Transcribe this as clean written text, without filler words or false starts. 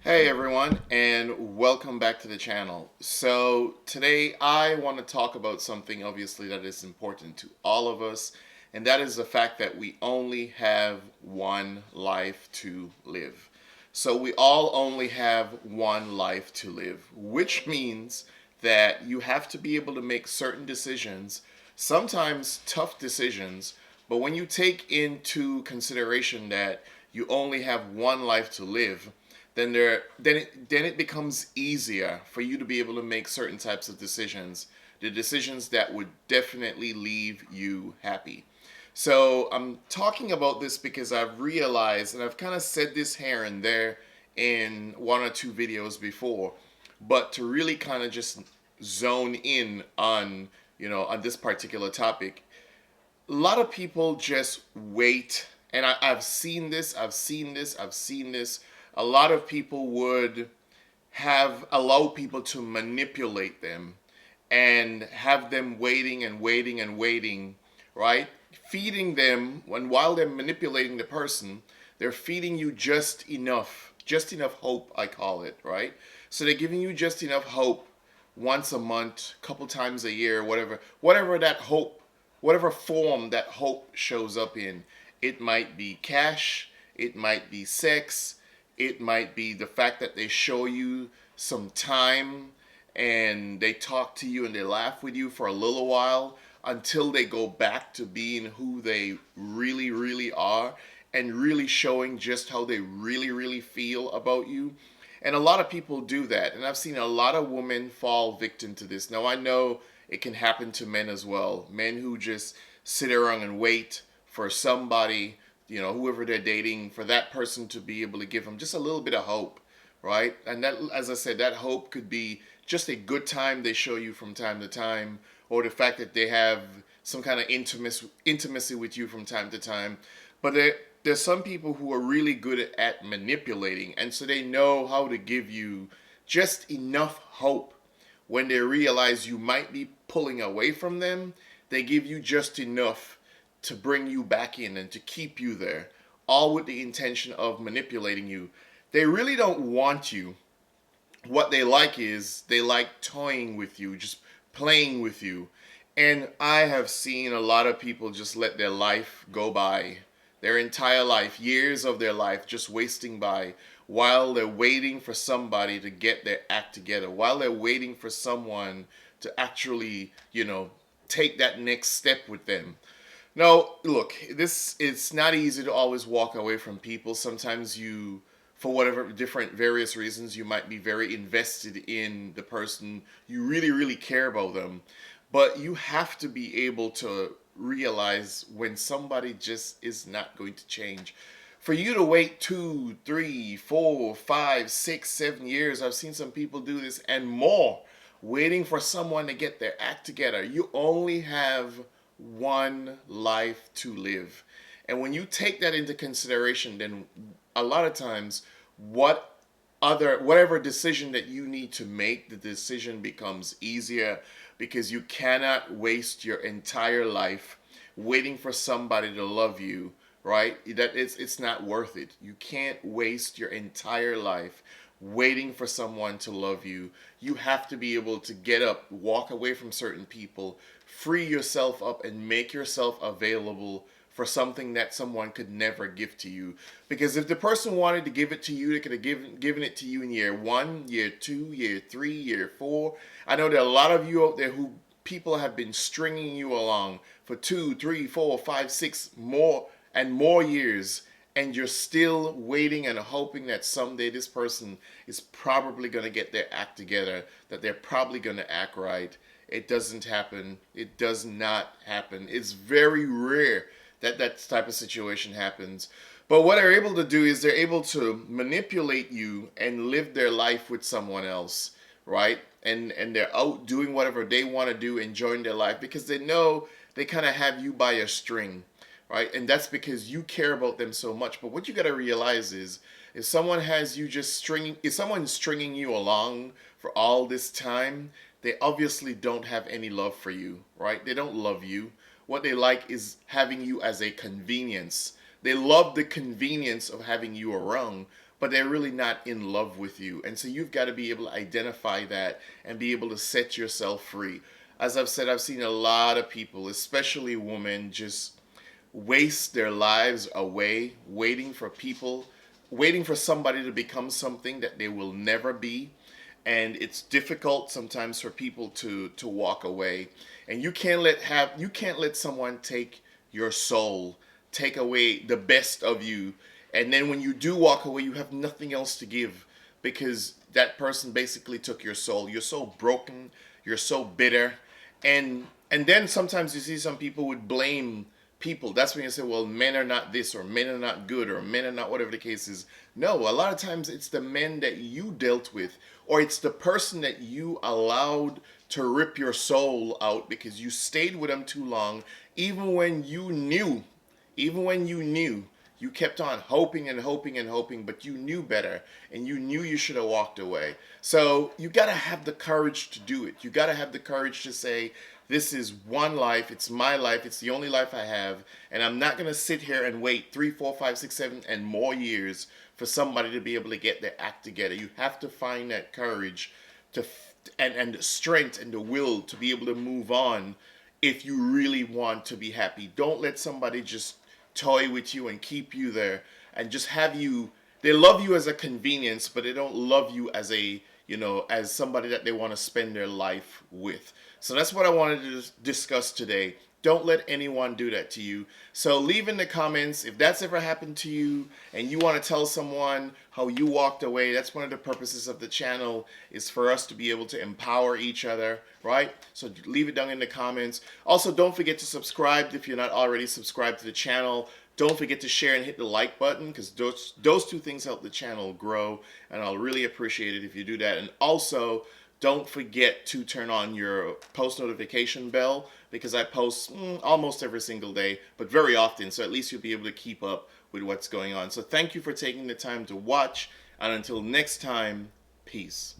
Hey everyone, and welcome back to the channel. So, today I want to talk about something obviously that is important to all of us, and that is the fact that we only have one life to live. So, we all only have one life to live, which means that you have to be able to make certain decisions, sometimes tough decisions, but when you take into consideration that you only have one life to live, then it becomes easier for you to be able to make certain types of decisions, the decisions that would definitely leave you happy. So I'm talking about this because I've realized, and I've kind of said this here and there in one or two videos before, but to really kind of just zone in on on this particular topic, a lot of people just wait, and I've seen this, I've seen this. A lot of people would have allow people to manipulate them and have them waiting and waiting and waiting, right? Feeding them when while they're manipulating the person, they're feeding you just enough hope, I call it, right? So they're giving you just enough hope once a month, couple times a year, whatever that hope, whatever form that hope shows up in. It might be cash, it might be sex, it might be the fact that they show you some time and they talk to you and they laugh with you for a little while until they go back to being who they really, really are and really showing just how they really, really feel about you. And a lot of people do that. And I've seen a lot of women fall victim to this. Now, I know it can happen to men as well. Men who just sit around and wait for somebody, whoever they're dating, for that person to be able to give them just a little bit of hope, right? And that, as I said, that hope could be just a good time they show you from time to time, or the fact that they have some kind of intimacy with you from time to time. But there's some people who are really good at manipulating, and so they know how to give you just enough hope when they realize you might be pulling away from them. They give you just enough to bring you back in and to keep you there, all with the intention of manipulating you. They really don't want you. What they like is they like toying with you, just playing with you. And I have seen a lot of people just let their life go by, their entire life, years of their life just wasting by while they're waiting for somebody to get their act together, while they're waiting for someone to actually, take that next step with them. No, look, this it's not easy to always walk away from people. Sometimes you, for whatever different various reasons, you might be very invested in the person. You really, really care about them. But you have to be able to realize when somebody just is not going to change. For you to wait 2, 3, 4, 5, 6, 7 years, I've seen some people do this and more, waiting for someone to get their act together. You only have one life to live. And when you take that into consideration, then a lot of times, whatever decision that you need to make, the decision becomes easier because you cannot waste your entire life waiting for somebody to love you, right? That it's not worth it. You can't waste your entire life waiting for someone to love you. You have to be able to get up, walk away from certain people, free yourself up, and make yourself available for something that someone could never give to you. Because if the person wanted to give it to you, they could have given it to you in year 1, year 2, year 3, year 4. I know there are a lot of you out there who people have been stringing you along for 2, 3, 4, 5, 6 more and more years, and you're still waiting and hoping that someday this person is probably going to get their act together, that they're probably going to act right. It doesn't happen. It does not happen. It's very rare that that type of situation happens. But what they're able to do is they're able to manipulate you and live their life with someone else, right? And they're out doing whatever they want to do, enjoying their life because they know they kind of have you by a string, right? And that's because you care about them so much. But what you got to realize is if someone has you just stringing, if someone's stringing you along for all this time, they obviously don't have any love for you, right? They don't love you. What they like is having you as a convenience. They love the convenience of having you around, but they're really not in love with you. And so you've got to be able to identify that and be able to set yourself free. As I've said, I've seen a lot of people, especially women, just waste their lives away waiting for somebody to become something that they will never be. And it's difficult sometimes for people to walk away. And you can't let someone take your soul, take away the best of you. And then when you do walk away, you have nothing else to give because that person basically took your soul. You're so broken, you're so bitter. And then sometimes you see some people would blame people. That's when you say, well, men are not this, or men are not good, or men are not whatever the case is. No, a lot of times it's the men that you dealt with, or it's the person that you allowed to rip your soul out because you stayed with them too long, even when you knew, even when you knew, you kept on hoping and hoping and hoping, but you knew better and you knew you should have walked away. So you got to have the courage to do it. You got to have the courage to say, this is one life, it's my life, it's the only life I have, and I'm not going to sit here and wait 3, 4, 5, 6, 7, and more years for somebody to be able to get their act together. You have to find that courage to and the strength and the will to be able to move on if you really want to be happy. Don't let somebody just toy with you and keep you there and just have you. They love you as a convenience, but they don't love you as a, as somebody that they want to spend their life with. So that's what I wanted to discuss today. Don't let anyone do that to you. So leave in the comments if that's ever happened to you and you want to tell someone how you walked away. That's one of the purposes of the channel, is for us to be able to empower each other, right? So leave it down in the comments. Also, don't forget to subscribe if you're not already subscribed to the channel. Don't forget to share and hit the like button, because those two things help the channel grow, and I'll really appreciate it if you do that. And also, don't forget to turn on your post notification bell, because I post almost every single day, but very often, so at least you'll be able to keep up with what's going on. So thank you for taking the time to watch, and until next time, peace.